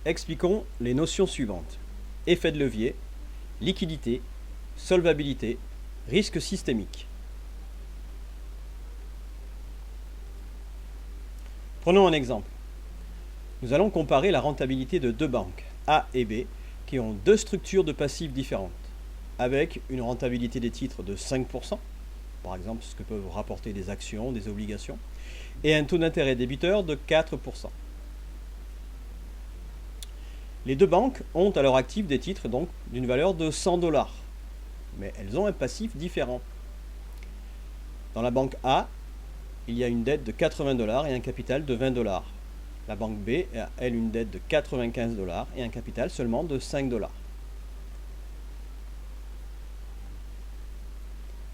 Expliquons les notions suivantes. Effet de levier, liquidité, solvabilité, risque systémique. Prenons un exemple. Nous allons comparer la rentabilité de deux banques, A et B, qui ont deux structures de passifs différentes, avec une rentabilité des titres de 5%, par exemple ce que peuvent rapporter des actions, des obligations, et un taux d'intérêt débiteur de 4%. Les deux banques ont à leur actif des titres donc d'une valeur de 100 $, mais elles ont un passif différent. Dans la banque A, il y a une dette de 80 $ et un capital de 20 $. La banque B a, elle, une dette de 95 $ et un capital seulement de 5 $.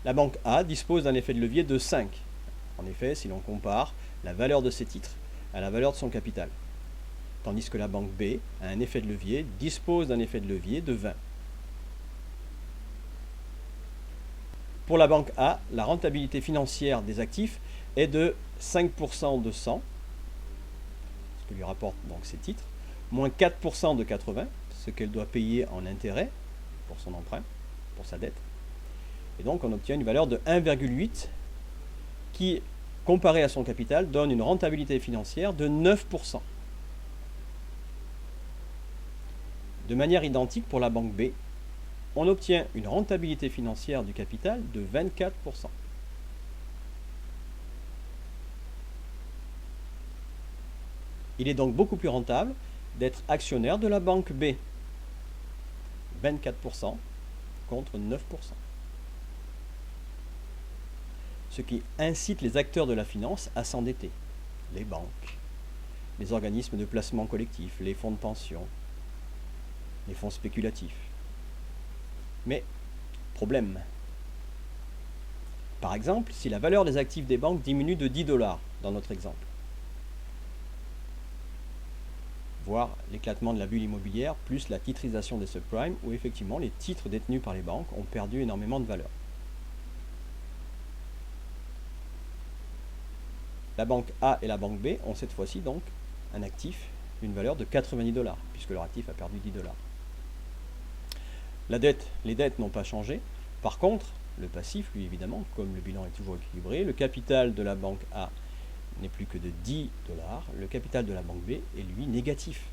La banque A dispose d'un effet de levier de 5. En effet, si l'on compare la valeur de ses titres à la valeur de son capital. Tandis que la banque B a un effet de levier, dispose d'un effet de levier de 20. Pour la banque A, la rentabilité financière des actifs est de 5% de 100, ce que lui rapportent donc ses titres, moins 4% de 80, ce qu'elle doit payer en intérêt pour son emprunt, pour sa dette. Et donc on obtient une valeur de 1,8 qui, comparée à son capital, donne une rentabilité financière de 9%. De manière identique pour la banque B, on obtient une rentabilité financière du capital de 24%. Il est donc beaucoup plus rentable d'être actionnaire de la banque B. 24% contre 9%. Ce qui incite les acteurs de la finance à s'endetter. Les banques, les organismes de placement collectif, les fonds de pension, les fonds spéculatifs. Mais, problème. Par exemple, si la valeur des actifs des banques diminue de 10 $ dans notre exemple, voire l'éclatement de la bulle immobilière, plus la titrisation des subprimes, où effectivement les titres détenus par les banques ont perdu énormément de valeur. La banque A et la banque B ont cette fois-ci donc un actif d'une valeur de 90 $, puisque leur actif a perdu 10 $. Les dettes n'ont pas changé. Par contre, le passif, lui évidemment, comme le bilan est toujours équilibré, le capital de la banque A n'est plus que de 10 $, le capital de la banque B est lui négatif,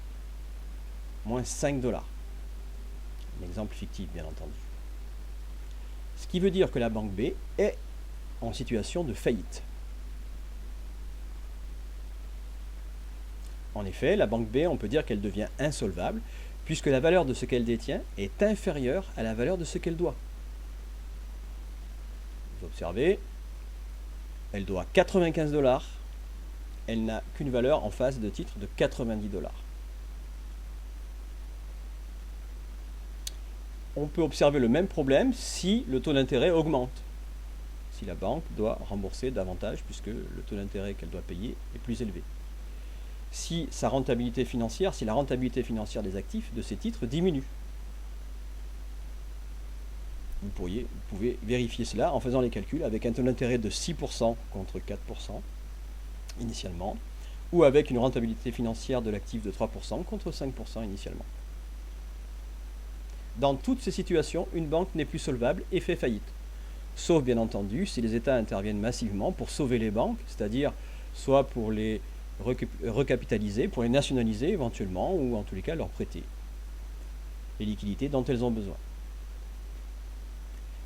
moins 5 $. Un exemple fictif, bien entendu. Ce qui veut dire que la banque B est en situation de faillite. En effet, la banque B, on peut dire qu'elle devient insolvable, puisque la valeur de ce qu'elle détient est inférieure à la valeur de ce qu'elle doit. Vous observez, elle doit 95 $, elle n'a qu'une valeur en face de titre de 90 $. On peut observer le même problème si le taux d'intérêt augmente, si la banque doit rembourser davantage, puisque le taux d'intérêt qu'elle doit payer est plus élevé. Si la rentabilité financière des actifs de ces titres diminue. Vous pouvez vérifier cela en faisant les calculs avec un taux d'intérêt de 6% contre 4% initialement, ou avec une rentabilité financière de l'actif de 3% contre 5% initialement. Dans toutes ces situations, une banque n'est plus solvable et fait faillite. Sauf bien entendu si les États interviennent massivement pour sauver les banques, c'est-à-dire soit pour les recapitaliser, pour les nationaliser éventuellement, ou en tous les cas leur prêter les liquidités dont elles ont besoin.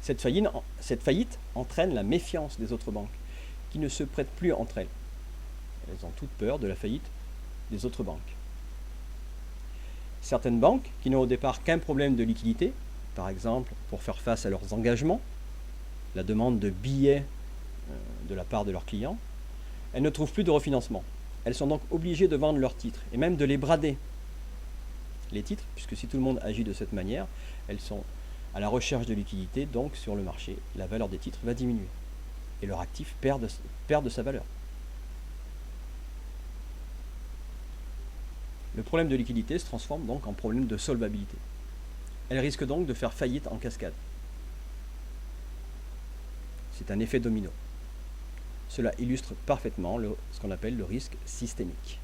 Cette faillite entraîne la méfiance des autres banques, qui ne se prêtent plus entre elles. Elles ont toutes peur de la faillite des autres banques. Certaines banques, qui n'ont au départ qu'un problème de liquidité, par exemple pour faire face à leurs engagements, la demande de billets de la part de leurs clients, elles ne trouvent plus de refinancement. Elles sont donc obligées de vendre leurs titres et même de les brader. Les titres, puisque si tout le monde agit de cette manière, elles sont à la recherche de liquidité, donc sur le marché, la valeur des titres va diminuer et leur actif perd de sa valeur. Le problème de liquidité se transforme donc en problème de solvabilité. Elles risquent donc de faire faillite en cascade. C'est un effet domino. Cela illustre parfaitement ce qu'on appelle le risque systémique.